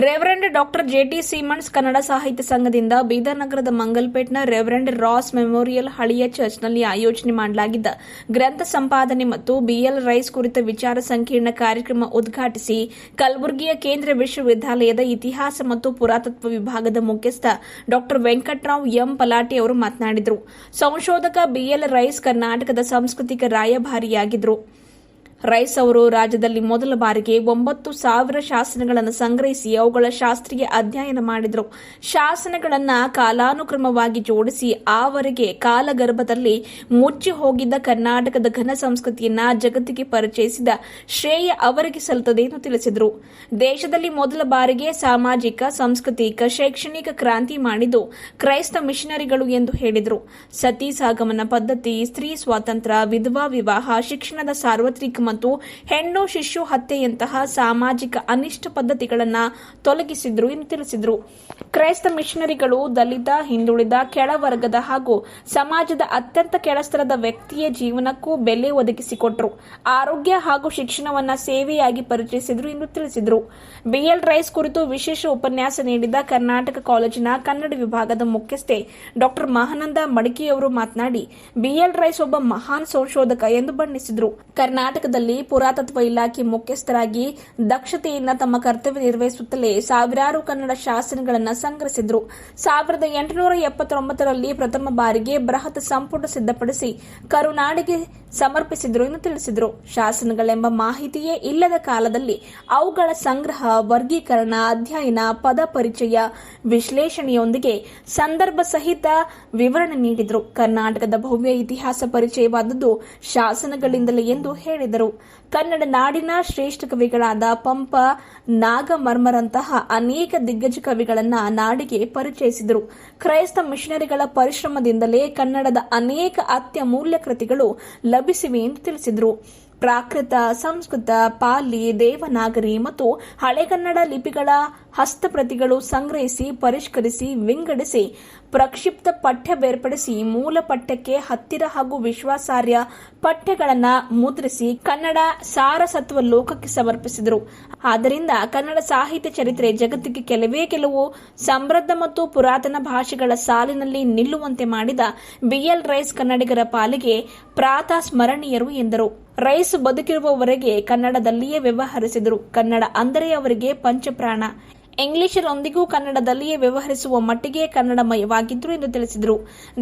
Reverend doctor ಜೆಟಿ ಸೀಮಂಡ್ಸ್ ಕನ್ನಡ ಸಾಹಿತ್ಯ ಸಂಘದಿಂದ ಬೀದರ್ ನಗರದ ಮಂಗಲ್ಪೇಟ್ನ ರೆವರೆಂಡ್ ರಾಸ್ ಮೆಮೋರಿಯಲ್ ಹಳೆಯ ಚರ್ಚ್ನಲ್ಲಿ ಆಯೋಜನೆ ಮಾಡಲಾಗಿದ್ದ ಗ್ರಂಥ ಸಂಪಾದನೆ ಮತ್ತು ಬಿಎಲ್ ರೈಸ್ ಕುರಿತ ವಿಚಾರ ಸಂಕಿರಣ ಕಾರ್ಯಕ್ರಮ ಉದ್ಘಾಟಿಸಿ ಕಲಬುರಗಿಯ ಕೇಂದ್ರ ವಿಶ್ವವಿದ್ಯಾಲಯದ ಇತಿಹಾಸ ಮತ್ತು ಪುರಾತತ್ವ ವಿಭಾಗದ ಮುಖ್ಯಸ್ಥ ಡಾಕ್ಟರ್ ವೆಂಕಟರಾವ್ ಎಂ ಪಲಾಟಿ ಅವರು ಮಾತನಾಡಿದರು. ಸಂಶೋಧಕ ಬಿಎಲ್ ರೈಸ್ ಕರ್ನಾಟಕದ ಸಾಂಸ್ಕೃತಿಕ ರಾಯಭಾರಿಯಾಗಿದ್ದರು. ರೈಸ್ ಅವರು ರಾಜ್ಯದಲ್ಲಿ ಮೊದಲ ಬಾರಿಗೆ 9,000 ಶಾಸನಗಳನ್ನು ಸಂಗ್ರಹಿಸಿ ಅವುಗಳ ಶಾಸ್ತ್ರೀಯ ಅಧ್ಯಯನ ಮಾಡಿದರು. ಶಾಸನಗಳನ್ನು ಕಾಲಾನುಕ್ರಮವಾಗಿ ಜೋಡಿಸಿ ಆವರೆಗೆ ಕಾಲಗರ್ಭದಲ್ಲಿ ಮುಚ್ಚಿ ಹೋಗಿದ್ದ ಕರ್ನಾಟಕದ ಘನ ಸಂಸ್ಕೃತಿಯನ್ನ ಜಗತ್ತಿಗೆ ಪರಿಚಯಿಸಿದ ಶ್ರೇಯ ಅವರಿಗೆ ಸಲ್ಲುತ್ತದೆ ಎಂದು ತಿಳಿಸಿದರು. ದೇಶದಲ್ಲಿ ಮೊದಲ ಬಾರಿಗೆ ಸಾಮಾಜಿಕ, ಸಾಂಸ್ಕೃತಿಕ, ಶೈಕ್ಷಣಿಕ ಕ್ರಾಂತಿ ಮಾಡಿದ್ದು ಕ್ರೈಸ್ತ ಮಿಷನರಿಗಳು ಎಂದು ಹೇಳಿದರು. ಸತಿ ಸಹಗಮನ ಪದ್ಧತಿ, ಸ್ತ್ರೀ ಸ್ವಾತಂತ್ರ್ಯ, ವಿಧವಾ ವಿವಾಹ, ಶಿಕ್ಷಣದ ಸಾರ್ವತ್ರಿಕ ಮತ್ತು ಹೆಣ್ಣು ಶಿಶು ಹತ್ಯೆಯಂತಹ ಸಾಮಾಜಿಕ ಅನಿಷ್ಟ ಪದ್ಧತಿಗಳನ್ನು ತೊಲಗಿಸಿದ್ರು ಎಂದು ತಿಳಿಸಿದರು. ಕ್ರೈಸ್ತ ಮಿಷನರಿಗಳು ದಲಿತ, ಹಿಂದುಳಿದ, ಕೆಳವರ್ಗದ ಹಾಗೂ ಸಮಾಜದ ಅತ್ಯಂತ ಕೆಳಸ್ತರದ ವ್ಯಕ್ತಿಯ ಜೀವನಕ್ಕೂ ಬೆಲೆ ಒದಗಿಸಿಕೊಟ್ಟರು. ಆರೋಗ್ಯ ಹಾಗೂ ಶಿಕ್ಷಣವನ್ನು ಸೇವೆಯಾಗಿ ಪರಿಚಯಿಸಿದರು ಎಂದು ತಿಳಿಸಿದರು. ಬಿಎಲ್ ರೈಸ್ ಕುರಿತು ವಿಶೇಷ ಉಪನ್ಯಾಸ ನೀಡಿದ ಕರ್ನಾಟಕ ಕಾಲೇಜಿನ ಕನ್ನಡ ವಿಭಾಗದ ಮುಖ್ಯಸ್ಥೆ ಡಾಕ್ಟರ್ ಮಹಾನಂದ ಮಡಿಕೆಯವರು ಮಾತನಾಡಿ, ಬಿಎಲ್ ರೈಸ್ ಒಬ್ಬ ಮಹಾನ್ ಸಂಶೋಧಕ ಎಂದು ಬಣ್ಣಿಸಿದರು. ಕರ್ನಾಟಕದಲ್ಲಿ ಪುರಾತತ್ವ ಇಲಾಖೆ ಮುಖ್ಯಸ್ಥರಾಗಿ ದಕ್ಷತೆಯಿಂದ ತಮ್ಮ ಕರ್ತವ್ಯ ನಿರ್ವಹಿಸುತ್ತಲೇ ಸಾವಿರಾರು ಕನ್ನಡ ಶಾಸನಗಳನ್ನು ಸಂಗ್ರಹಿಸಿದರು. 1879ರಲ್ಲಿ ಪ್ರಥಮ ಬಾರಿಗೆ ಬೃಹತ್ ಸಂಪುಟ ಸಿದ್ಧಪಡಿಸಿ ಕರುನಾಡಿಗೆ ಸಮರ್ಪಿಸಿದರು ಎಂದು ತಿಳಿಸಿದರು. ಶಾಸನಗಳೆಂಬ ಮಾಹಿತಿಯೇ ಇಲ್ಲದ ಕಾಲದಲ್ಲಿ ಅವುಗಳ ಸಂಗ್ರಹ, ವರ್ಗೀಕರಣ, ಅಧ್ಯಯನ, ಪದ ಪರಿಚಯ, ವಿಶ್ಲೇಷಣೆಯೊಂದಿಗೆ ಸಂದರ್ಭ ಸಹಿತ ವಿವರಣೆ ನೀಡಿದರು. ಕರ್ನಾಟಕದ ಭವ್ಯ ಇತಿಹಾಸ ಪರಿಚಯವಾದದ್ದು ಶಾಸನಗಳಿಂದಲೇ ಎಂದು ಹೇಳಿದರು. ಕನ್ನಡ ನಾಡಿನ ಶ್ರೇಷ್ಠ ಕವಿಗಳಾದ ಪಂಪ, ನಾಗಮರ್ಮರಂತಹ ಅನೇಕ ದಿಗ್ಗಜ ಕವಿಗಳನ್ನು ನಾಡಿಗೆ ಪರಿಚಯಿಸಿದರು. ಕ್ರೈಸ್ತ ಮಿಷನರಿಗಳ ಪರಿಶ್ರಮದಿಂದಲೇ ಕನ್ನಡದ ಅನೇಕ ಅತ್ಯಮೂಲ್ಯ ಕೃತಿಗಳು ಲಭಿಸಿವೆ ಎಂದು ತಿಳಿಸಿದರು. ಪ್ರಾಕೃತ, ಸಂಸ್ಕೃತ, ಪಾಲಿ, ದೇವನಾಗರಿ ಮತ್ತು ಹಳೆಗನ್ನಡ ಲಿಪಿಗಳ ಹಸ್ತಪ್ರತಿಗಳು ಸಂಗ್ರಹಿಸಿ, ಪರಿಷ್ಕರಿಸಿ, ವಿಂಗಡಿಸಿ, ಪ್ರಕ್ಷಿಪ್ತ ಪಠ್ಯ ಬೇರ್ಪಡಿಸಿ, ಮೂಲ ಪಠ್ಯಕ್ಕೆ ಹತ್ತಿರ ಹಾಗೂ ವಿಶ್ವಾಸಾರ್ಹ ಪಠ್ಯಗಳನ್ನು ಮುದ್ರಿಸಿ ಕನ್ನಡ ಸಾರಸತ್ವ ಲೋಕಕ್ಕೆ ಸಮರ್ಪಿಸಿದರು. ಆದ್ದರಿಂದ ಕನ್ನಡ ಸಾಹಿತ್ಯ ಚರಿತ್ರೆ ಜಗತ್ತಿಗೆ ಕೆಲವು ಸಮೃದ್ಧ ಮತ್ತು ಪುರಾತನ ಭಾಷೆಗಳ ಸಾಲಿನಲ್ಲಿ ನಿಲ್ಲುವಂತೆ ಮಾಡಿದ ಬಿಎಲ್ ರೈಸ್ ಕನ್ನಡಿಗರ ಪಾಲಿಗೆ ಪ್ರಾತಃ ಸ್ಮರಣೀಯರು ಎಂದರು. ರೈಸ್ ಬದುಕಿರುವವರೆಗೆ ಕನ್ನಡದಲ್ಲಿಯೇ ವ್ಯವಹರಿಸಿದರು. ಕನ್ನಡ ಅಂದರೆ ಅವರಿಗೆ ಪಂಚಪ್ರಾಣ. ಇಂಗ್ಲಿಷರೊಂದಿಗೂ ಕನ್ನಡದಲ್ಲಿಯೇ ವ್ಯವಹರಿಸುವ ಮಟ್ಟಿಗೆ ಕನ್ನಡಮಯವಾಗಿದ್ದರು ಎಂದು ತಿಳಿಸಿದರು.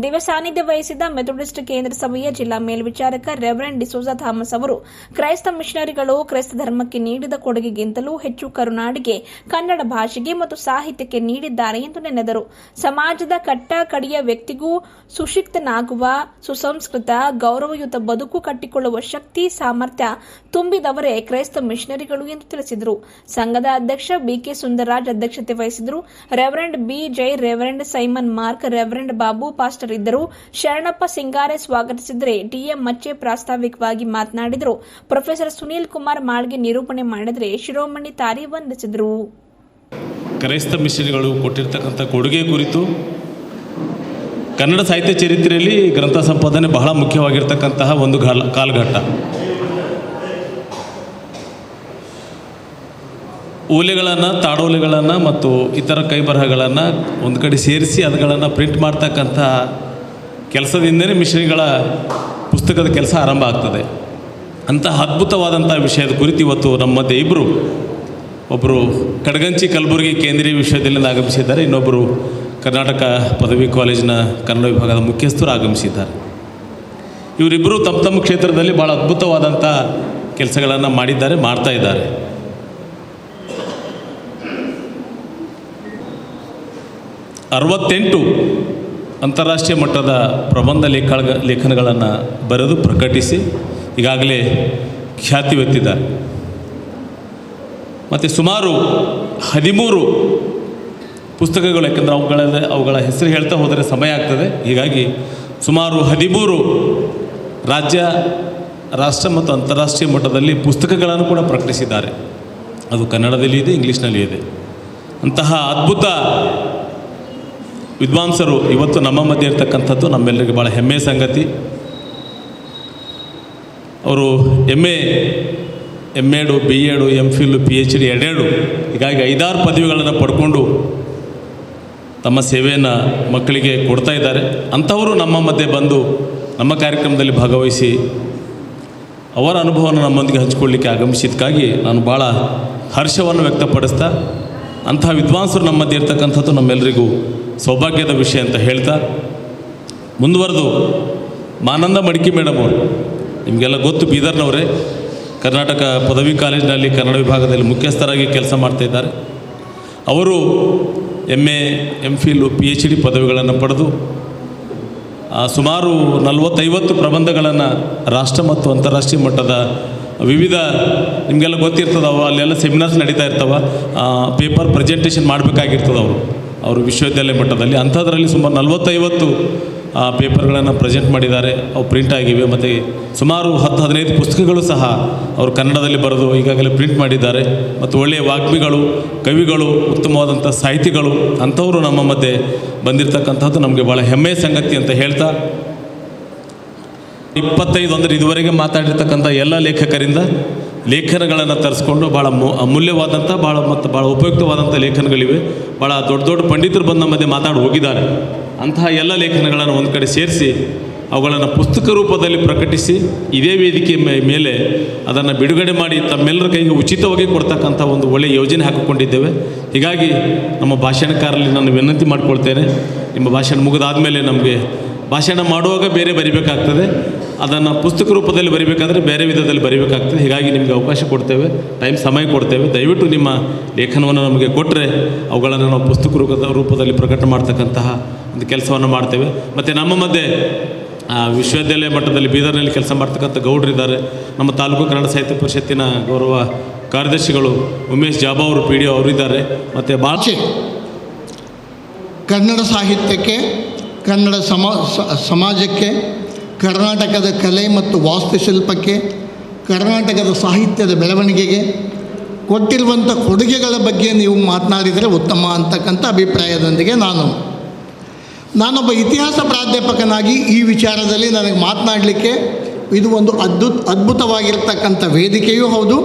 ದಿವ್ಯ ಸಾನ್ನಿಧ್ಯ ವಹಿಸಿದ ಮೆಥೋಡಿಸ್ಟ್ ಕೇಂದ್ರ ಸಭೆಯ ಜಿಲ್ಲಾ ಮೇಲ್ವಿಚಾರಕ ರೆವರೆಂಡ್ ಡಿಸೋಜಾ ಥಾಮಸ್ ಅವರು ಕ್ರೈಸ್ತ ಮಿಷನರಿಗಳು ಕ್ರೈಸ್ತ ಧರ್ಮಕ್ಕೆ ನೀಡಿದ ಕೊಡುಗೆಗಿಂತಲೂ ಹೆಚ್ಚು ಕರುನಾಡಿಗೆ, ಕನ್ನಡ ಭಾಷೆಗೆ ಮತ್ತು ಸಾಹಿತ್ಯಕ್ಕೆ ನೀಡಿದ್ದಾರೆ ಎಂದು ನೆನೆದರು. ಸಮಾಜದ ಕಟ್ಟ ಕಡೆಯ ವ್ಯಕ್ತಿಗೂ ಸುಶಿಕ್ತನಾಗುವ, ಸುಸಂಸ್ಕೃತ, ಗೌರವಯುತ ಬದುಕು ಕಟ್ಟಿಕೊಳ್ಳುವ ಶಕ್ತಿ, ಸಾಮರ್ಥ್ಯ ತುಂಬಿದವರೇ ಕ್ರೈಸ್ತ ಮಿಷನರಿಗಳು ಎಂದು ತಿಳಿಸಿದರು. ಸಂಘದ ಅಧ್ಯಕ್ಷ ಬಿಕೆ ಸುಂದರರಾಜ್ ಅಧ್ಯಕ್ಷತೆ ವಹಿಸಿದರು. Reverend B Jai, reverend Simon Mark, reverend Babu pastor ಇದ್ದರು. ಶರಣಪ್ಪ ಸಿಂಗಾರೆ ಸ್ವಾಗತಿಸಿದರೆ ಟಿಎಂ ಮಚ್ಚೆ ಪ್ರಾಸ್ತಾವಿಕವಾಗಿ ಮಾತನಾಡಿದರು. ಪ್ರೊಫೆಸರ್ ಸುನೀಲ್ ಕುಮಾರ್ ಮಾಳ್ಗೆ ನಿರೂಪಣೆ ಮಾಡಿದರೆ ಶಿರೋಮಣಿ ತಾರಿ ವಂದಿಸಿದರು. ಕ್ರೈಸ್ತ ಮಿಷನರಿಗಳು ಕೊಟ್ಟಿರ್ತಕ್ಕಂಥ ಕೊಡುಗೆ ಕುರಿತು ಕನ್ನಡ ಸಾಹಿತ್ಯ ಚರಿತ್ರೆಯಲ್ಲಿ ಗ್ರಂಥ ಸಂಪಾದನೆ ಬಹಳ ಮುಖ್ಯವಾಗಿರ್ತಕ್ಕಂತಹ ಒಂದು ಕಾಲಘಟ್ಟ. ಓಲೆಗಳನ್ನು, ತಾಡೋಲೆಗಳನ್ನು ಮತ್ತು ಇತರ ಕೈಬರಹಗಳನ್ನು ಒಂದು ಕಡೆ ಸೇರಿಸಿ ಅವುಗಳನ್ನು ಪ್ರಿಂಟ್ ಮಾಡ್ತಕ್ಕಂಥ ಕೆಲಸದಿಂದಲೇ ಮಿಷನರಿಗಳ ಪುಸ್ತಕದ ಕೆಲಸ ಆರಂಭ ಆಗ್ತದೆ. ಅಂತಹ ಅದ್ಭುತವಾದಂಥ ವಿಷಯದ ಕುರಿತು ಇವತ್ತು ನಮ್ಮ ಮಧ್ಯೆ ಒಬ್ಬರು ಕಡಗಂಚಿ ಕಲಬುರಗಿ ಕೇಂದ್ರೀಯ ವಿಶ್ವವಿದ್ಯಾಲಯದಿಂದ ಆಗಮಿಸಿದ್ದಾರೆ. ಇನ್ನೊಬ್ಬರು ಕರ್ನಾಟಕ ಪದವಿ ಕಾಲೇಜಿನ ಕನ್ನಡ ವಿಭಾಗದ ಮುಖ್ಯಸ್ಥರು ಆಗಮಿಸಿದ್ದಾರೆ. ಇವರಿಬ್ಬರು ತಮ್ಮ ಕ್ಷೇತ್ರದಲ್ಲಿ ಭಾಳ ಅದ್ಭುತವಾದಂಥ ಕೆಲಸಗಳನ್ನು ಮಾಡ್ತಾ ಇದ್ದಾರೆ. ಅರವತ್ತೆಂಟು ಅಂತಾರಾಷ್ಟ್ರೀಯ ಮಟ್ಟದ ಪ್ರಬಂಧ ಲೇಖನಗಳನ್ನು ಬರೆದು ಪ್ರಕಟಿಸಿ ಈಗಾಗಲೇ ಖ್ಯಾತಿ ಹೊತ್ತಿದ್ದಾರೆ. ಮತ್ತು ಸುಮಾರು 13 ಪುಸ್ತಕಗಳು, ಯಾಕೆಂದರೆ ಅವುಗಳ ಹೆಸರು ಹೇಳ್ತಾ ಹೋದರೆ ಸಮಯ ಆಗ್ತದೆ. ಹೀಗಾಗಿ ಸುಮಾರು 13 ರಾಜ್ಯ, ರಾಷ್ಟ್ರ ಮತ್ತು ಅಂತಾರಾಷ್ಟ್ರೀಯ ಮಟ್ಟದಲ್ಲಿ ಪುಸ್ತಕಗಳನ್ನು ಕೂಡ ಪ್ರಕಟಿಸಿದ್ದಾರೆ. ಅದು ಕನ್ನಡದಲ್ಲಿ ಇದೆ, ಇಂಗ್ಲೀಷ್ನಲ್ಲಿ ಇದೆ. ಅಂತಹ ಅದ್ಭುತ ವಿದ್ವಾಂಸರು ಇವತ್ತು ನಮ್ಮ ಮಧ್ಯೆ ಇರ್ತಕ್ಕಂಥದ್ದು ನಮ್ಮೆಲ್ಲರಿಗೆ ಭಾಳ ಹೆಮ್ಮೆಯ ಸಂಗತಿ. ಅವರು MA MA, B.Ed, MPhil, PhD ಎರಡೆರಡು, ಹೀಗಾಗಿ 5-6 ಪದವಿಗಳನ್ನು ಪಡ್ಕೊಂಡು ತಮ್ಮ ಸೇವೆಯನ್ನು ಮಕ್ಕಳಿಗೆ ಕೊಡ್ತಾ ಇದ್ದಾರೆ. ಅಂಥವರು ನಮ್ಮ ಮಧ್ಯೆ ಬಂದು ನಮ್ಮ ಕಾರ್ಯಕ್ರಮದಲ್ಲಿ ಭಾಗವಹಿಸಿ ಅವರ ಅನುಭವವನ್ನು ನಮ್ಮೊಂದಿಗೆ ಹಂಚಿಕೊಳ್ಳಿಕ್ಕೆ ಆಗಮಿಸಿದ್ದಕ್ಕಾಗಿ ನಾನು ಭಾಳ ಹರ್ಷವನ್ನು ವ್ಯಕ್ತಪಡಿಸ್ತಾ, ಅಂತಹ ವಿದ್ವಾಂಸರು ನಮ್ಮ ಮಧ್ಯೆ ಇರ್ತಕ್ಕಂಥದ್ದು ನಮ್ಮೆಲ್ಲರಿಗೂ ಸೌಭಾಗ್ಯದ ವಿಷಯ ಅಂತ ಹೇಳ್ತಾ ಮುಂದುವರೆದು ಮಾನಂದ ಮಡಿಕೆ ಮೇಡಮ್ ಅವರು, ನಿಮಗೆಲ್ಲ ಗೊತ್ತು, ಬೀದರ್ನವರೇ, ಕರ್ನಾಟಕ ಪದವಿ ಕಾಲೇಜಿನಲ್ಲಿ ಕನ್ನಡ ವಿಭಾಗದಲ್ಲಿ ಮುಖ್ಯಸ್ಥರಾಗಿ ಕೆಲಸ ಮಾಡ್ತಾಯಿದ್ದಾರೆ. ಅವರು MA, MPhil, PhD ಪದವಿಗಳನ್ನು ಪಡೆದು ಸುಮಾರು 40-50 ಪ್ರಬಂಧಗಳನ್ನು ರಾಷ್ಟ್ರ ಮತ್ತು ಅಂತಾರಾಷ್ಟ್ರೀಯ ಮಟ್ಟದ ವಿವಿಧ, ನಿಮಗೆಲ್ಲ ಗೊತ್ತಿರ್ತದವ, ಅಲ್ಲೆಲ್ಲ ಸೆಮಿನಾರ್ಸ್ ನಡೀತಾ ಇರ್ತವ, ಪೇಪರ್ ಪ್ರೆಸೆಂಟೇಷನ್ ಮಾಡಬೇಕಾಗಿರ್ತದೆ ಅವರು ವಿಶ್ವವಿದ್ಯಾಲಯ ಮಟ್ಟದಲ್ಲಿ. ಅಂಥದ್ರಲ್ಲಿ ಸುಮಾರು 40-50 ಪೇಪರ್ಗಳನ್ನು ಪ್ರೆಸೆಂಟ್ ಮಾಡಿದ್ದಾರೆ. ಅವು ಪ್ರಿಂಟ್ ಆಗಿವೆ. ಮತ್ತು ಸುಮಾರು 10-15 ಪುಸ್ತಕಗಳು ಸಹ ಅವರು ಕನ್ನಡದಲ್ಲಿ ಬರೆದು ಈಗಾಗಲೇ ಪ್ರಿಂಟ್ ಮಾಡಿದ್ದಾರೆ. ಮತ್ತು ಒಳ್ಳೆಯ ವಾಗ್ಮಿಗಳು, ಕವಿಗಳು, ಉತ್ತಮವಾದಂಥ ಸಾಹಿತಿಗಳು ಅಂಥವರು ನಮ್ಮ ಮಧ್ಯೆ ಬಂದಿರತಕ್ಕಂಥದ್ದು ನಮಗೆ ಭಾಳ ಹೆಮ್ಮೆಯ ಸಂಗತಿ ಅಂತ ಹೇಳ್ತಾ, 25 ಅಂದರೆ ಇದುವರೆಗೆ ಮಾತಾಡಿರ್ತಕ್ಕಂಥ ಎಲ್ಲ ಲೇಖಕರಿಂದ ಲೇಖನಗಳನ್ನು ತರಿಸ್ಕೊಂಡು ಭಾಳ ಅಮೂಲ್ಯವಾದಂಥ ಭಾಳ ಉಪಯುಕ್ತವಾದಂಥ ಲೇಖನಗಳಿವೆ. ಭಾಳ ದೊಡ್ಡ ದೊಡ್ಡ ಪಂಡಿತರು ಬಂದು ನಮ್ಮ ಮಧ್ಯೆ ಮಾತಾಡಿ ಹೋಗಿದ್ದಾರೆ. ಅಂತಹ ಎಲ್ಲ ಲೇಖನಗಳನ್ನು ಒಂದು ಕಡೆ ಸೇರಿಸಿ ಅವುಗಳನ್ನು ಪುಸ್ತಕ ರೂಪದಲ್ಲಿ ಪ್ರಕಟಿಸಿ ಇದೇ ವೇದಿಕೆ ಮೇಲೆ ಅದನ್ನು ಬಿಡುಗಡೆ ಮಾಡಿ ತಮ್ಮೆಲ್ಲರ ಕೈಗೆ ಉಚಿತವಾಗಿ ಕೊಡ್ತಕ್ಕಂಥ ಒಂದು ಒಳ್ಳೆಯ ಯೋಜನೆ ಹಾಕಿಕೊಂಡಿದ್ದೇವೆ. ಹೀಗಾಗಿ ನಮ್ಮ ಭಾಷಣಕಾರರಲ್ಲಿ ನಾನು ವಿನಂತಿ ಮಾಡಿಕೊಳ್ತೇನೆ, ನಿಮ್ಮ ಭಾಷಣ ಮುಗಿದಾದಮೇಲೆ ನಮಗೆ ಭಾಷಣ ಮಾಡುವಾಗ ಬೇರೆ ಬರಿಬೇಕಾಗ್ತದೆ, ಅದನ್ನು ಪುಸ್ತಕ ರೂಪದಲ್ಲಿ ಬರಿಬೇಕಾದ್ರೆ ಬೇರೆ ವಿಧದಲ್ಲಿ ಬರಿಬೇಕಾಗ್ತದೆ. ಹೀಗಾಗಿ ನಿಮಗೆ ಅವಕಾಶ ಕೊಡ್ತೇವೆ, ಸಮಯ ಕೊಡ್ತೇವೆ. ದಯವಿಟ್ಟು ನಿಮ್ಮ ಲೇಖನವನ್ನು ನಮಗೆ ಕೊಟ್ಟರೆ ಅವುಗಳನ್ನು ನಾವು ಪುಸ್ತಕ ರೂಪದಲ್ಲಿ ಪ್ರಕಟ ಮಾಡ್ತಕ್ಕಂತಹ ಒಂದು ಕೆಲಸವನ್ನು ಮಾಡ್ತೇವೆ. ಮತ್ತು ನಮ್ಮ ಮಧ್ಯೆ ವಿಶ್ವವಿದ್ಯಾಲಯ ಮಟ್ಟದಲ್ಲಿ ಬೀದರ್ನಲ್ಲಿ ಕೆಲಸ ಮಾಡ್ತಕ್ಕಂಥ ಗೌಡರಿದ್ದಾರೆ. ನಮ್ಮ ತಾಲೂಕು ಕನ್ನಡ ಸಾಹಿತ್ಯ ಪರಿಷತ್ತಿನ ಗೌರವ ಕಾರ್ಯದರ್ಶಿಗಳು ಉಮೇಶ್ ಜಾಬಾ ಅವರು, PD ಅವರಿದ್ದಾರೆ. ಮತ್ತು ಭಾಷೆ, ಕನ್ನಡ ಸಾಹಿತ್ಯಕ್ಕೆ, ಕನ್ನಡ ಸಮಾಜಕ್ಕೆ, ಕರ್ನಾಟಕದ ಕಲೆ ಮತ್ತು ವಾಸ್ತುಶಿಲ್ಪಕ್ಕೆ, ಕರ್ನಾಟಕದ ಸಾಹಿತ್ಯದ ಬೆಳವಣಿಗೆಗೆ ಕೊಟ್ಟಿರುವಂಥ ಕೊಡುಗೆಗಳ ಬಗ್ಗೆ ನೀವು ಮಾತನಾಡಿದರೆ ಉತ್ತಮ ಅಂತಕ್ಕಂಥ ಅಭಿಪ್ರಾಯದೊಂದಿಗೆ ನಾನೊಬ್ಬ ಇತಿಹಾಸ ಪ್ರಾಧ್ಯಾಪಕನಾಗಿ ಈ ವಿಚಾರದಲ್ಲಿ ನನಗೆ ಮಾತನಾಡಲಿಕ್ಕೆ ಇದು ಒಂದು ಅದ್ಭುತವಾಗಿರ್ತಕ್ಕಂಥ ವೇದಿಕೆಯೂ ಹೌದು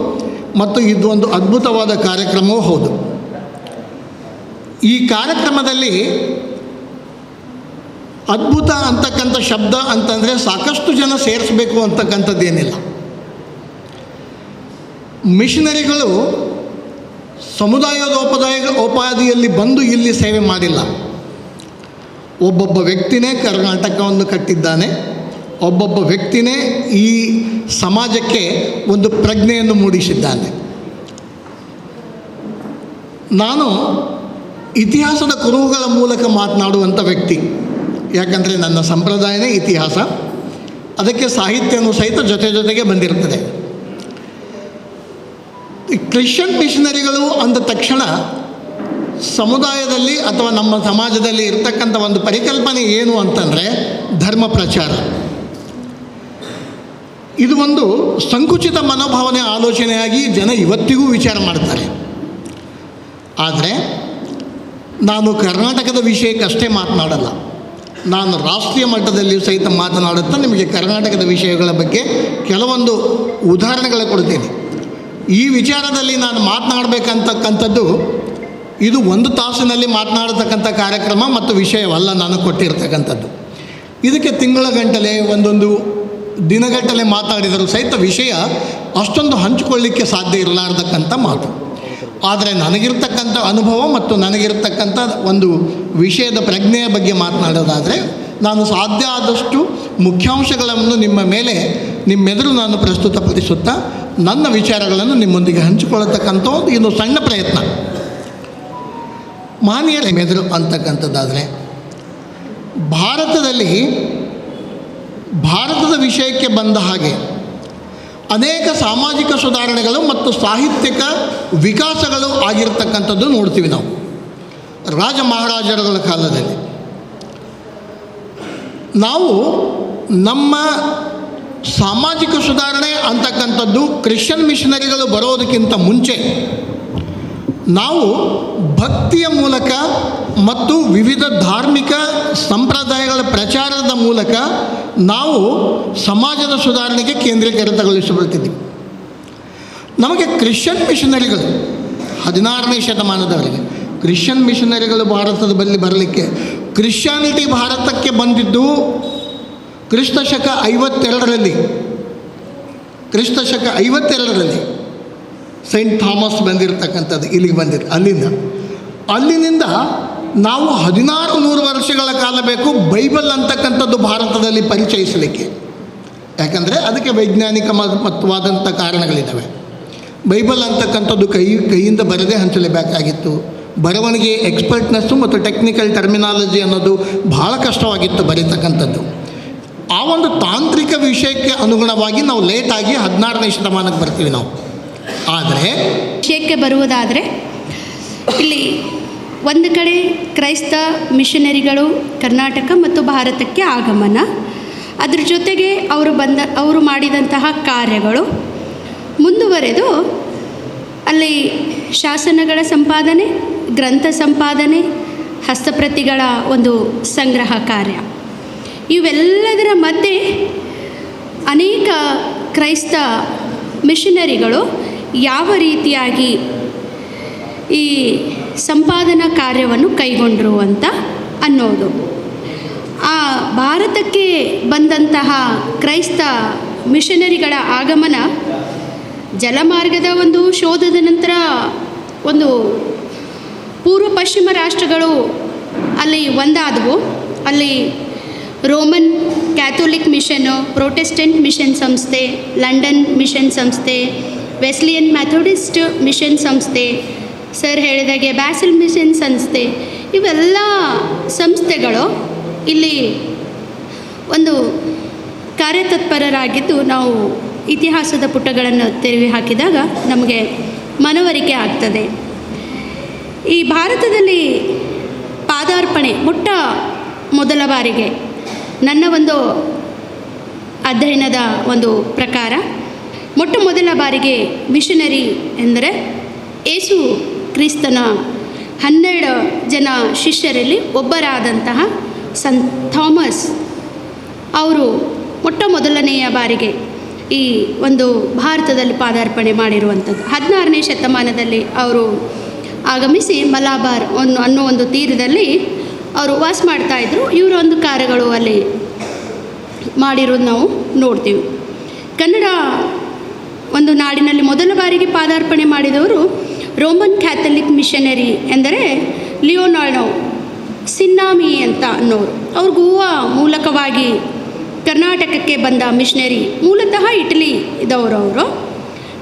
ಮತ್ತು ಇದು ಒಂದು ಅದ್ಭುತವಾದ ಕಾರ್ಯಕ್ರಮವೂ ಹೌದು. ಈ ಕಾರ್ಯಕ್ರಮದಲ್ಲಿ ಅದ್ಭುತ ಅಂತಕ್ಕಂಥ ಶಬ್ದ ಅಂತಂದರೆ ಸಾಕಷ್ಟು ಜನ ಸೇರಿಸಬೇಕು ಅಂತಕ್ಕಂಥದ್ದೇನಿಲ್ಲ. ಮಿಷನರಿಗಳು ಸಮುದಾಯೋಪಾದಿಯಲ್ಲಿ ಬಂದು ಇಲ್ಲಿ ಸೇವೆ ಮಾಡಿಲ್ಲ. ಒಬ್ಬೊಬ್ಬ ವ್ಯಕ್ತಿನೇ ಕರ್ನಾಟಕವನ್ನು ಕಟ್ಟಿದ್ದಾನೆ. ಒಬ್ಬೊಬ್ಬ ವ್ಯಕ್ತಿನೇ ಈ ಸಮಾಜಕ್ಕೆ ಒಂದು ಪ್ರಜ್ಞೆಯನ್ನು ಮೂಡಿಸಿದ್ದಾನೆ. ನಾನು ಇತಿಹಾಸದ ಕುರುಹುಗಳ ಮೂಲಕ ಮಾತನಾಡುವಂಥ ವ್ಯಕ್ತಿ. ಯಾಕಂದರೆ ನನ್ನ ಸಂಪ್ರದಾಯನೇ ಇತಿಹಾಸ, ಅದಕ್ಕೆ ಸಾಹಿತ್ಯನೂ ಸಹಿತ ಜೊತೆಗೆ ಬಂದಿರ್ತದೆ. ಕ್ರಿಶ್ಚಿಯನ್ ಮಿಷನರಿಗಳು ಅಂದ ತಕ್ಷಣ ಸಮುದಾಯದಲ್ಲಿ ಅಥವಾ ನಮ್ಮ ಸಮಾಜದಲ್ಲಿ ಇರ್ತಕ್ಕಂಥ ಒಂದು ಪರಿಕಲ್ಪನೆ ಏನು ಅಂತಂದರೆ ಧರ್ಮ ಪ್ರಚಾರ. ಇದು ಒಂದು ಸಂಕುಚಿತ ಮನೋಭಾವನೆ ಆಲೋಚನೆಯಾಗಿ ಜನ ಇವತ್ತಿಗೂ ವಿಚಾರ ಮಾಡ್ತಾರೆ. ಆದರೆ ನಾನು ಕರ್ನಾಟಕದ ವಿಷಯಕ್ಕಷ್ಟೇ ಮಾತನಾಡಲ್ಲ, ನಾನು ರಾಷ್ಟ್ರೀಯ ಮಟ್ಟದಲ್ಲಿಯೂ ಸಹಿತ ಮಾತನಾಡುತ್ತಾ ನಿಮಗೆ ಕರ್ನಾಟಕದ ವಿಷಯಗಳ ಬಗ್ಗೆ ಕೆಲವೊಂದು ಉದಾಹರಣೆಗಳು ಕೊಡ್ತೀನಿ. ಈ ವಿಚಾರದಲ್ಲಿ ನಾನು ಮಾತನಾಡಬೇಕಂತಕ್ಕಂಥದ್ದು ಇದು 1 ತಾಸಿನಲ್ಲಿ ಮಾತನಾಡತಕ್ಕಂಥ ಕಾರ್ಯಕ್ರಮ ಮತ್ತು ವಿಷಯವಲ್ಲ ನಾನು ಕೊಟ್ಟಿರ್ತಕ್ಕಂಥದ್ದು. ಇದಕ್ಕೆ ತಿಂಗಳ ಗಂಟಲೆ ಒಂದೊಂದು ದಿನಗಟ್ಟಲೆ ಮಾತಾಡಿದರೂ ಸಹಿತ ವಿಷಯ ಅಷ್ಟೊಂದು ಹಂಚಿಕೊಳ್ಳಿಕ್ಕೆ ಸಾಧ್ಯ ಇರಲಾರ್ದಕ್ಕಂಥ ಮಾತು. ಆದರೆ ನನಗಿರ್ತಕ್ಕಂಥ ಅನುಭವ ಮತ್ತು ನನಗಿರ್ತಕ್ಕಂಥ ಒಂದು ವಿಷಯದ ಪ್ರಜ್ಞೆಯ ಬಗ್ಗೆ ಮಾತನಾಡೋದಾದರೆ ನಾನು ಸಾಧ್ಯ ಆದಷ್ಟು ಮುಖ್ಯಾಂಶಗಳನ್ನು ನಿಮ್ಮೆದುರು ನಾನು ಪ್ರಸ್ತುತಪಡಿಸುತ್ತಾ ನನ್ನ ವಿಚಾರಗಳನ್ನು ನಿಮ್ಮೊಂದಿಗೆ ಹಂಚಿಕೊಳ್ಳತಕ್ಕಂಥ ಒಂದು ಸಣ್ಣ ಪ್ರಯತ್ನ. ಮಾನ್ಯರ ಮೆದುರು ಅಂತಕ್ಕಂಥದ್ದಾದರೆ ಭಾರತದ ವಿಷಯಕ್ಕೆ ಬಂದ ಹಾಗೆ ಅನೇಕ ಸಾಮಾಜಿಕ ಸುಧಾರಣೆಗಳು ಮತ್ತು ಸಾಹಿತ್ಯಿಕ ವಿಕಾಸಗಳು ಆಗಿರತಕ್ಕಂಥದ್ದು ನೋಡ್ತೀವಿ ನಾವು. ರಾಜ ಮಹಾರಾಜರುಗಳ ಕಾಲದಲ್ಲಿ ನಾವು ನಮ್ಮ ಸಾಮಾಜಿಕ ಸುಧಾರಣೆ ಅಂತಕ್ಕಂಥದ್ದು ಕ್ರಿಶ್ಚಿಯನ್ ಮಿಷನರಿಗಳು ಬರೋದಕ್ಕಿಂತ ಮುಂಚೆ ನಾವು ಭಕ್ತಿಯ ಮೂಲಕ ಮತ್ತು ವಿವಿಧ ಧಾರ್ಮಿಕ ಸಂಪ್ರದಾಯಗಳ ಪ್ರಚಾರದ ಮೂಲಕ ನಾವು ಸಮಾಜದ ಸುಧಾರಣೆಗೆ ಕೇಂದ್ರೀಕೃತಗೊಳಿಸಿಬಿಡ್ತಿದ್ವಿ. ನಮಗೆ ಕ್ರಿಶ್ಚಿಯನ್ ಮಿಷನರಿಗಳು 16ನೇ ಶತಮಾನದವರೆಗೆ ಕ್ರಿಶ್ಚಿಯನ್ ಮಿಷನರಿಗಳು ಭಾರತದ ಬಳಿ ಬರಲಿಕ್ಕೆ, ಕ್ರಿಶ್ಚಿಯಾನಿಟಿ ಭಾರತಕ್ಕೆ ಬಂದಿದ್ದು ಕ್ರಿಸ್ತ ಶಕ 52ರಲ್ಲಿ ಸೈಂಟ್ ಥಾಮಸ್ ಬಂದಿರತಕ್ಕಂಥದ್ದು ಇಲ್ಲಿಗೆ ಅಲ್ಲಿನಿಂದ ನಾವು 1600 ವರ್ಷಗಳ ಕಾಲ ಬೇಕು ಬೈಬಲ್ ಅಂತಕ್ಕಂಥದ್ದು ಭಾರತದಲ್ಲಿ ಪರಿಚಯಿಸಲಿಕ್ಕೆ. ಯಾಕಂದರೆ ಅದಕ್ಕೆ ವೈಜ್ಞಾನಿಕ ಮತ್ತವಾದಂಥ ಕಾರಣಗಳಿದ್ದಾವೆ. ಬೈಬಲ್ ಅಂತಕ್ಕಂಥದ್ದು ಕೈಯಿಂದ ಬರದೇ ಹಂಚಲೇಬೇಕಾಗಿತ್ತು. ಬರವಣಿಗೆ ಎಕ್ಸ್ಪರ್ಟ್ನೆಸ್ಸು ಮತ್ತು ಟೆಕ್ನಿಕಲ್ ಟರ್ಮಿನಾಲಜಿ ಅನ್ನೋದು ಭಾಳ ಕಷ್ಟವಾಗಿತ್ತು ಬರೀತಕ್ಕಂಥದ್ದು. ಆ ಒಂದು ತಾಂತ್ರಿಕ ವಿಷಯಕ್ಕೆ ಅನುಗುಣವಾಗಿ ನಾವು ಲೇಟಾಗಿ 16ನೇ ಶತಮಾನಕ್ಕೆ ಬರ್ತೀವಿ ನಾವು. ಆದರೆ ವಿಷಯಕ್ಕೆ ಬರುವುದಾದರೆ ಇಲ್ಲಿ ಒಂದು ಕಡೆ ಕ್ರೈಸ್ತ ಮಿಷನರಿಗಳು ಕರ್ನಾಟಕ ಮತ್ತು ಭಾರತಕ್ಕೆ ಆಗಮನ, ಅದ್ರ ಜೊತೆಗೆ ಅವರು ಮಾಡಿದಂತಹ ಕಾರ್ಯಗಳು ಮುಂದುವರೆದು ಅಲ್ಲಿ ಶಾಸನಗಳ ಸಂಪಾದನೆ, ಗ್ರಂಥ ಸಂಪಾದನೆ, ಹಸ್ತಪ್ರತಿಗಳ ಒಂದು ಸಂಗ್ರಹ ಕಾರ್ಯ, ಇವೆಲ್ಲದರ ಮಧ್ಯೆ ಅನೇಕ ಕ್ರೈಸ್ತ ಮಿಷನರಿಗಳು ಯಾವ ರೀತಿಯಾಗಿ ಈ ಸಂಪಾದನಾ ಕಾರ್ಯವನ್ನು ಕೈಗೊಂಡರು ಅಂತ ಅನ್ನೋದು. ಆ ಭಾರತಕ್ಕೆ ಬಂದಂತಹ ಕ್ರೈಸ್ತ ಮಿಷನರಿಗಳ ಆಗಮನ ಜಲಮಾರ್ಗದ ಒಂದು ಶೋಧದ ನಂತರ ಒಂದು ಪೂರ್ವ ಪಶ್ಚಿಮ ರಾಷ್ಟ್ರಗಳು ಅಲ್ಲಿ ಒಂದಾದವು. ಅಲ್ಲಿ ರೋಮನ್ ಕ್ಯಾಥೋಲಿಕ್ ಮಿಷನ್ನು, ಪ್ರೊಟೆಸ್ಟೆಂಟ್ ಮಿಷನ್ ಸಂಸ್ಥೆ, ಲಂಡನ್ ಮಿಷನ್ ಸಂಸ್ಥೆ, ವೆಸ್ಲಿಯನ್ ಮೆಥೋಡಿಸ್ಟ್ ಮಿಷನ್ ಸಂಸ್ಥೆ, ಸರ್ ಹೇಳಿದಾಗೆ ಬ್ಯಾಸಿಲ್ ಮಿಷನ್ ಸಂಸ್ಥೆ, ಇವೆಲ್ಲ ಸಂಸ್ಥೆಗಳು ಇಲ್ಲಿ ಒಂದು ಕಾರ್ಯತತ್ಪರರಾಗಿದ್ದು ನಾವು ಇತಿಹಾಸದ ಪುಟಗಳನ್ನು ತೆರವಿ ಹಾಕಿದಾಗ ನಮಗೆ ಮನವರಿಕೆ ಆಗ್ತದೆ. ಈ ಭಾರತದಲ್ಲಿ ಪಾದಾರ್ಪಣೆ ಮೊದಲ ಬಾರಿಗೆ ನನ್ನ ಒಂದು ಅಧ್ಯಯನದ ಒಂದು ಪ್ರಕಾರ ಮೊದಲ ಬಾರಿಗೆ ಮಿಷನರಿ ಎಂದರೆ ಯೇಸು ಕ್ರಿಸ್ತನ 12 ಜನ ಶಿಷ್ಯರಲ್ಲಿ ಒಬ್ಬರಾದಂತಹ ಸಂತ್ ಥಾಮಸ್ ಅವರು ಮೊದಲನೆಯ ಬಾರಿಗೆ ಈ ಒಂದು ಭಾರತದಲ್ಲಿ ಪಾದಾರ್ಪಣೆ ಮಾಡಿರುವಂಥದ್ದು. 16ನೇ ಶತಮಾನದಲ್ಲಿ ಅವರು ಆಗಮಿಸಿ ಮಲಬಾರ್ ಅನ್ನೋ ಒಂದು ತೀರದಲ್ಲಿ ಅವರು ವಾಸ ಮಾಡ್ತಾಯಿದ್ರು. ಇವರ ಒಂದು ಕಾರ್ಯಗಳು ಅಲ್ಲಿ ಮಾಡಿರೋದು ನಾವು ನೋಡ್ತೀವಿ. ಕನ್ನಡ ಒಂದು ನಾಡಿನಲ್ಲಿ ಮೊದಲ ಬಾರಿಗೆ ಪಾದಾರ್ಪಣೆ ಮಾಡಿದವರು ರೋಮನ್ ಕ್ಯಾಥಲಿಕ್ ಮಿಷನರಿ ಎಂದರೆ ಲಿಯೋನಾರ್ಡೋ ಸಿನ್ನಾಮಿ ಅಂತ ಅನ್ನೋರು. ಅವ್ರು ಗೋವಾ ಮೂಲಕವಾಗಿ ಕರ್ನಾಟಕಕ್ಕೆ ಬಂದ ಮಿಷನರಿ, ಮೂಲತಃ ಇಟಲಿ ಇದವರು. ಅವರು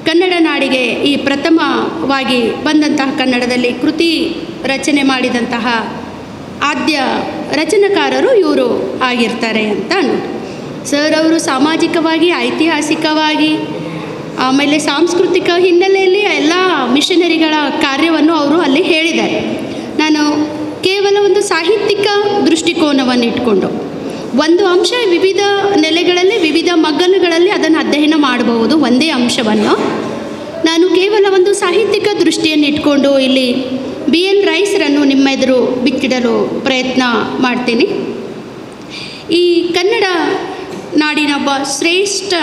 ಕನ್ನಡ ನಾಡಿಗೆ ಈ ಪ್ರಥಮವಾಗಿ ಬಂದಂತಹ ಕನ್ನಡದಲ್ಲಿ ಕೃತಿ ರಚನೆ ಮಾಡಿದಂತಹ ಆದ್ಯ ರಚನಾಕಾರರು ಇವರು ಆಗಿರ್ತಾರೆ ಅಂತ ಅನ್ನೋದು. ಸರ್ ಅವರು ಸಾಮಾಜಿಕವಾಗಿ, ಐತಿಹಾಸಿಕವಾಗಿ, ಆಮೇಲೆ ಸಾಂಸ್ಕೃತಿಕ ಹಿನ್ನೆಲೆಯಲ್ಲಿ ಎಲ್ಲ ಮಿಷನರಿಗಳ ಕಾರ್ಯವನ್ನು ಅವರು ಅಲ್ಲಿ ಹೇಳಿದ್ದಾರೆ. ನಾನು ಕೇವಲ ಒಂದು ಸಾಹಿತ್ಯಿಕ ದೃಷ್ಟಿಕೋನವನ್ನು ಇಟ್ಕೊಂಡು ಒಂದು ಅಂಶ ವಿವಿಧ ನೆಲೆಗಳಲ್ಲಿ ವಿವಿಧ ಮಗ್ಗಲುಗಳಲ್ಲಿ ಅದನ್ನು ಅಧ್ಯಯನ ಮಾಡಬಹುದು. ಒಂದೇ ಅಂಶವನ್ನು ನಾನು ಕೇವಲ ಒಂದು ಸಾಹಿತ್ಯಿಕ ದೃಷ್ಟಿಯನ್ನು ಇಟ್ಕೊಂಡು ಇಲ್ಲಿ BL ರೈಸರನ್ನು ನಿಮ್ಮ ಎದುರು ಬಿಚ್ಚಿಡಲು ಪ್ರಯತ್ನ ಮಾಡ್ತೀನಿ. ಈ ಕನ್ನಡ ನಾಡಿನ ಒಬ್ಬ ಶ್ರೇಷ್ಠ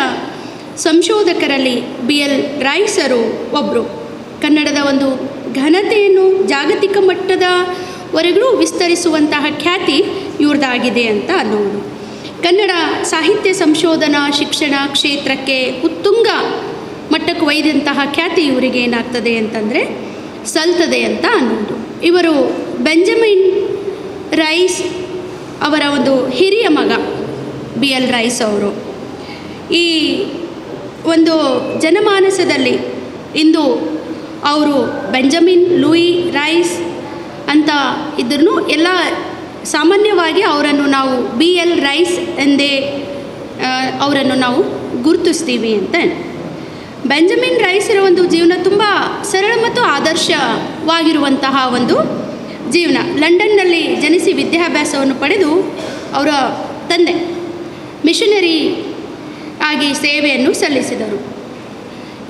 ಸಂಶೋಧಕರಲ್ಲಿ BL ರೈಸರು ಒಬ್ಬರು. ಕನ್ನಡದ ಒಂದು ಘನತೆಯನ್ನು ಜಾಗತಿಕ ಮಟ್ಟದವರೆಗೂ ವಿಸ್ತರಿಸುವಂತಹ ಖ್ಯಾತಿ ಇವ್ರದ್ದಾಗಿದೆ ಅಂತ ಅನ್ನೋದು. ಕನ್ನಡ ಸಾಹಿತ್ಯ ಸಂಶೋಧನಾ ಶಿಕ್ಷಣ ಕ್ಷೇತ್ರಕ್ಕೆ ಉತ್ತುಂಗ ಮಟ್ಟಕ್ಕೆ ಒಯ್ದಂತಹ ಖ್ಯಾತಿ ಇವರಿಗೆ ಏನಾಗ್ತದೆ ಅಂತಂದರೆ ಸಲ್ತದೆ ಅಂತ ಅನ್ನೋದು. ಇವರು ಬೆಂಜಮಿನ್ ರೈಸ್ ಅವರ ಒಂದು ಹಿರಿಯ ಮಗ BL ರೈಸ್ ಅವರು. ಈ ಒಂದು ಜನಮಾನಸದಲ್ಲಿ ಇಂದು ಅವರು ಬೆಂಜಮಿನ್ ಲೂಯಿ ರೈಸ್ ಅಂತ ಇದ್ರೂ ಎಲ್ಲ ಸಾಮಾನ್ಯವಾಗಿ ಅವರನ್ನು ನಾವು BL ರೈಸ್ ಎಂದೇ ಅವರನ್ನು ನಾವು ಗುರುತಿಸ್ತೀವಿ ಅಂತ. ಬೆಂಜಮಿನ್ ರೈಸರ ಒಂದು ಜೀವನ ತುಂಬ ಸರಳ ಮತ್ತು ಆದರ್ಶವಾಗಿರುವಂತಹ ಒಂದು ಜೀವನ. ಲಂಡನ್ನಲ್ಲಿ ಜನಿಸಿ ವಿದ್ಯಾಭ್ಯಾಸವನ್ನು ಪಡೆದು ಅವರ ತಂದೆ ಮಿಷನರಿ ಆಗಿ ಸೇವೆಯನ್ನು ಸಲ್ಲಿಸಿದರು.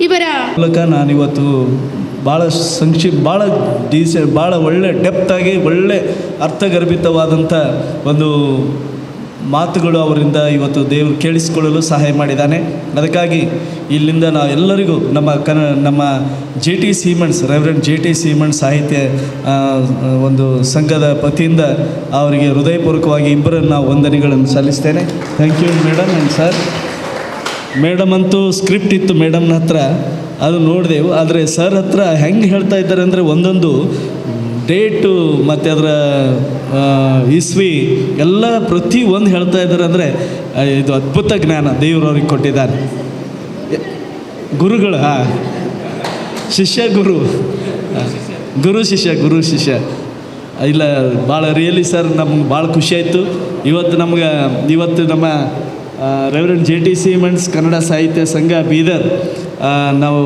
ಇವರ ಮೂಲಕ ನಾನಿವತ್ತು ಭಾಳ ಭಾಳ ಭಾಳ ಒಳ್ಳೆ ಡೆಪ್ತಾಗಿ ಒಳ್ಳೆ ಅರ್ಥಗರ್ಭಿತವಾದಂಥ ಒಂದು ಮಾತುಗಳು ಅವರಿಂದ ಇವತ್ತು ದೇವರು ಕೇಳಿಸಿಕೊಳ್ಳಲು ಸಹಾಯ ಮಾಡಿದ್ದಾನೆ. ಅದಕ್ಕಾಗಿ ಇಲ್ಲಿಂದ ನಾವೆಲ್ಲರಿಗೂ ನಮ್ಮ JT ಸೀಮೆಂಟ್ಸ್ ರೆವರೆಂಡ್ JT ಸೀಮೆಂಟ್ಸ್ ಸಾಹಿತ್ಯ ಒಂದು ಸಂಘದ ವತಿಯಿಂದ ಅವರಿಗೆ ಹೃದಯಪೂರ್ವಕವಾಗಿ ಇಬ್ಬರನ್ನು ನಾವು ವಂದನೆಗಳನ್ನು ಸಲ್ಲಿಸ್ತೇನೆ. Thank you madam and sir. Madam ಅಂತೂ ಸ್ಕ್ರಿಪ್ಟ್ ಇತ್ತು ಮೇಡಮ್ನ ಹತ್ರ, ಅದು ನೋಡಿದೆವು. ಆದರೆ ಸರ್ ಹತ್ರ ಹೆಂಗೆ ಹೇಳ್ತಾ ಇದ್ದಾರೆ ಅಂದರೆ ಒಂದೊಂದು ಡೇಟು ಮತ್ತು ಅದರ ಇಸ್ವಿ ಎಲ್ಲ ಪ್ರತಿ ಒಂದು ಹೇಳ್ತಾ ಇದ್ದಾರೆ. ಅಂದರೆ ಇದು ಅದ್ಭುತ ಜ್ಞಾನ ದೇವರು ಅವ್ರಿಗೆ ಕೊಟ್ಟಿದ್ದಾರೆ. ಗುರುಗಳು ಶಿಷ್ಯ ಗುರು ಶಿಷ್ಯ ಇಲ್ಲ, ಭಾಳ ರಿಯಲಿ ಸರ್ ನಮ್ಗೆ ಭಾಳ ಖುಷಿ ಆಯಿತು. ಇವತ್ತು ನಮ್ಮ ರೆವರೆಂಡ್ JT ಸೀಮೆಂಟ್ಸ್ ಕನ್ನಡ ಸಾಹಿತ್ಯ ಸಂಘ ಬೀದರ್ ನಾವು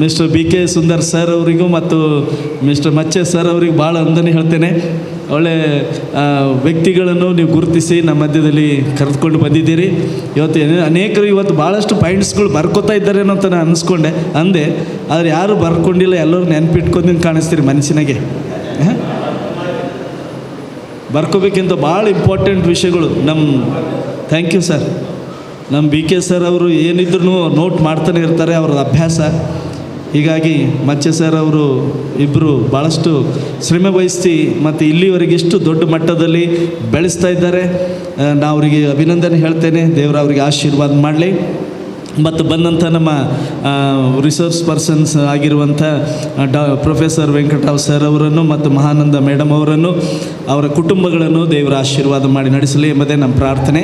ಮಿಸ್ಟರ್ BK ಸುಂದರ್ ಸರ್ ಅವರಿಗೂ ಮತ್ತು ಮಿಸ್ಟರ್ ಮಚ್ಚೆ ಸರ್ ಅವರಿಗೆ ಭಾಳ ವಂದನೆ ಹೇಳ್ತೇನೆ. ಒಳ್ಳೆ ವ್ಯಕ್ತಿಗಳನ್ನು ನೀವು ಗುರುತಿಸಿ ನಮ್ಮ ಮಧ್ಯದಲ್ಲಿ ಕರೆದುಕೊಂಡು ಬಂದಿದ್ದೀರಿ. ಇವತ್ತು ಅನೇಕರು ಇವತ್ತು ಭಾಳಷ್ಟು ಪಾಯಿಂಟ್ಸ್ಗಳು ಬರ್ಕೋತಾ ಇದ್ದಾರೇನೋ ಅಂತ ನಾನು ಅಂದೆ. ಆದರೆ ಯಾರು ಬರ್ಕೊಂಡಿಲ್ಲ, ಎಲ್ಲರೂ ನೆನಪಿಟ್ಕೊಂಡು ಕಾಣಿಸ್ತೀರಿ ಮನಸ್ಸಿನಾಗೆ. ಬರ್ಕೋಬೇಕಿಂತ ಭಾಳ ಇಂಪಾರ್ಟೆಂಟ್ ವಿಷಯಗಳು ಥ್ಯಾಂಕ್ ಯು ಸರ್. ನಮ್ಮ BK ಸರ್ ಅವರು ಏನಿದ್ರು ನೋಟ್ ಮಾಡ್ತಾನೆ ಇರ್ತಾರೆ, ಅವ್ರದ್ದು ಅಭ್ಯಾಸ. ಹೀಗಾಗಿ ಮಚ್ಚೆ ಸರ್ ಅವರು ಇಬ್ಬರು ಭಾಳಷ್ಟು ಶ್ರಮ ವಹಿಸಿ ಮತ್ತು ಇಲ್ಲಿವರೆಗೆ ಇಷ್ಟು ದೊಡ್ಡ ಮಟ್ಟದಲ್ಲಿ ಬೆಳೆಸ್ತಾ ಇದ್ದಾರೆ. ನಾನು ಅವರಿಗೆ ಅಭಿನಂದನೆ ಹೇಳ್ತೇನೆ. ದೇವರು ಅವರಿಗೆ ಆಶೀರ್ವಾದ ಮಾಡಲಿ. ಮತ್ತು ಬಂದಂಥ ನಮ್ಮ ರಿಸೋರ್ಸ್ ಪರ್ಸನ್ಸ್ ಆಗಿರುವಂಥ ಪ್ರೊಫೆಸರ್ ವೆಂಕಟರಾವ್ ಸರ್ ಅವರನ್ನು ಮತ್ತು ಮಹಾನಂದ ಮೇಡಮ್ ಅವರನ್ನು, ಅವರ ಕುಟುಂಬಗಳನ್ನು ದೇವರ ಆಶೀರ್ವಾದ ಮಾಡಿ ನಡೆಸಲಿ ಎಂಬುದೇ ನಮ್ಮ ಪ್ರಾರ್ಥನೆ.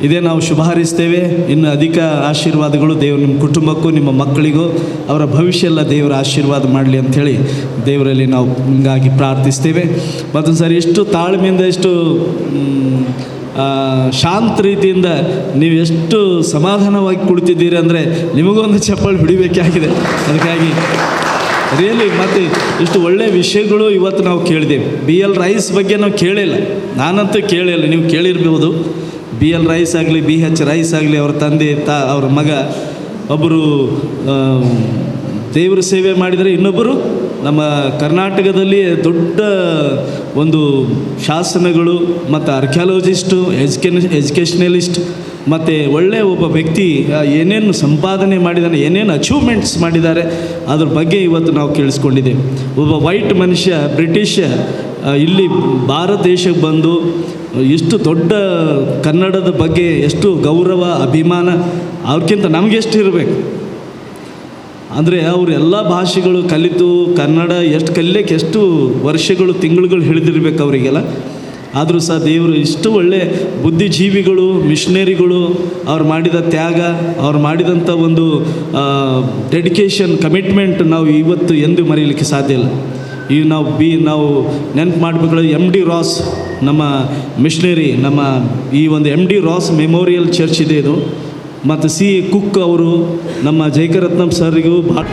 ಇದೇ ನಾವು ಶುಭ ಹಾರೈಸ್ತೇವೆ. ಇನ್ನು ಅಧಿಕ ಆಶೀರ್ವಾದಗಳು ದೇವರು ನಿಮ್ಮ ಕುಟುಂಬಕ್ಕೂ ನಿಮ್ಮ ಮಕ್ಕಳಿಗೂ ಅವರ ಭವಿಷ್ಯ ಎಲ್ಲ ದೇವರ ಆಶೀರ್ವಾದ ಮಾಡಲಿ ಅಂಥೇಳಿ ದೇವರಲ್ಲಿ ನಾವು ಹಿಂಗಾಗಿ ಪ್ರಾರ್ಥಿಸ್ತೇವೆ. ಮತ್ತೊಂದು ಸಾರಿ ಎಷ್ಟು ತಾಳ್ಮೆಯಿಂದ, ಎಷ್ಟು ಶಾಂತ ರೀತಿಯಿಂದ ನೀವು ಎಷ್ಟು ಸಮಾಧಾನವಾಗಿ ಕುಳಿತಿದ್ದೀರಿ ಅಂದರೆ ನಿಮಗೊಂದು ಚಪ್ಪಾಳೆ ಹಿಡಿಬೇಕಾಗಿದೆ. ಅದಕ್ಕಾಗಿ ರಿಯಲಿ ಮತ್ತು ಇಷ್ಟು ಒಳ್ಳೆಯ ವಿಷಯಗಳು ಇವತ್ತು ನಾವು ಕೇಳಿದ್ದೇವೆ. BL ರೈಸ್ ಬಗ್ಗೆ ನಾವು ಕೇಳಿಲ್ಲ, ನಾನಂತೂ ಕೇಳಿಲ್ಲ, ನೀವು ಕೇಳಿರ್ಬೋದು. BL ರೈಸ್ ಆಗಲಿ, BH ರೈಸ್ ಆಗಲಿ, ಅವ್ರ ತಂದೆ ಅವ್ರ ಮಗ ಒಬ್ಬರು ದೇವರ ಸೇವೆ ಮಾಡಿದರೆ, ಇನ್ನೊಬ್ಬರು ನಮ್ಮ ಕರ್ನಾಟಕದಲ್ಲಿ ದೊಡ್ಡ ಒಂದು ಶಾಸನಗಳು ಮತ್ತು ಆರ್ಕಿಯಾಲಜಿಸ್ಟು, ಎಜುಕೇಷನಲಿಸ್ಟ್ ಮತ್ತು ಒಳ್ಳೆಯ ಒಬ್ಬ ವ್ಯಕ್ತಿ ಏನೇನು ಸಂಪಾದನೆ ಮಾಡಿದ್ದಾನೆ, ಏನೇನು ಅಚೀವ್ಮೆಂಟ್ಸ್ ಮಾಡಿದ್ದಾರೆ ಅದ್ರ ಬಗ್ಗೆ ಇವತ್ತು ನಾವು ಕೇಳಿಸ್ಕೊಂಡಿದ್ದೇವೆ. ಒಬ್ಬ ವೈಟ್ ಮನುಷ್ಯ ಬ್ರಿಟಿಷ್ ಇಲ್ಲಿ ಭಾರತ ದೇಶಕ್ಕೆ ಬಂದು ಎಷ್ಟು ದೊಡ್ಡ ಕನ್ನಡದ ಬಗ್ಗೆ ಎಷ್ಟು ಗೌರವ ಅಭಿಮಾನ ಅವ್ರಿಗಿಂತ ನಮಗೆಷ್ಟು ಇರಬೇಕು. ಅಂದರೆ ಅವರು ಎಲ್ಲ ಭಾಷೆಗಳು ಕಲಿತು ಕನ್ನಡ ಎಷ್ಟು ಕಲಿಯಕ್ಕೆ ಎಷ್ಟು ವರ್ಷಗಳು ತಿಂಗಳುಗಳು ಹಿಡಿದಿರ್ಬೇಕು ಅವರಿಗೆಲ್ಲ. ಆದರೂ ಸಹ ದೇವರು ಇಷ್ಟು ಒಳ್ಳೆ ಬುದ್ಧಿಜೀವಿಗಳು, ಮಿಷನರಿಗಳು, ಅವ್ರು ಮಾಡಿದ ತ್ಯಾಗ, ಅವ್ರು ಮಾಡಿದಂಥ ಒಂದು ಡೆಡಿಕೇಶನ್, ಕಮಿಟ್ಮೆಂಟ್ ನಾವು ಇವತ್ತು ಎಂದೂ ಮರೀಲಿಕ್ಕೆ ಸಾಧ್ಯ ಇಲ್ಲ. ಈಗ ನಾವು ನೆನಪು ಮಾಡಬೇಕು, MD ರಾಸ್ ನಮ್ಮ ಮಿಷನರಿ, ನಮ್ಮ ಈ ಒಂದು MD ರಾಸ್ ಮೆಮೋರಿಯಲ್ ಚರ್ಚ್ ಇದೆ ಇದು. ಮತ್ತು CA ಕುಕ್ ಅವರು, ನಮ್ಮ ಜೈಕರತ್ನಂ ಸರ್ರಿಗೂ ಭಾಳ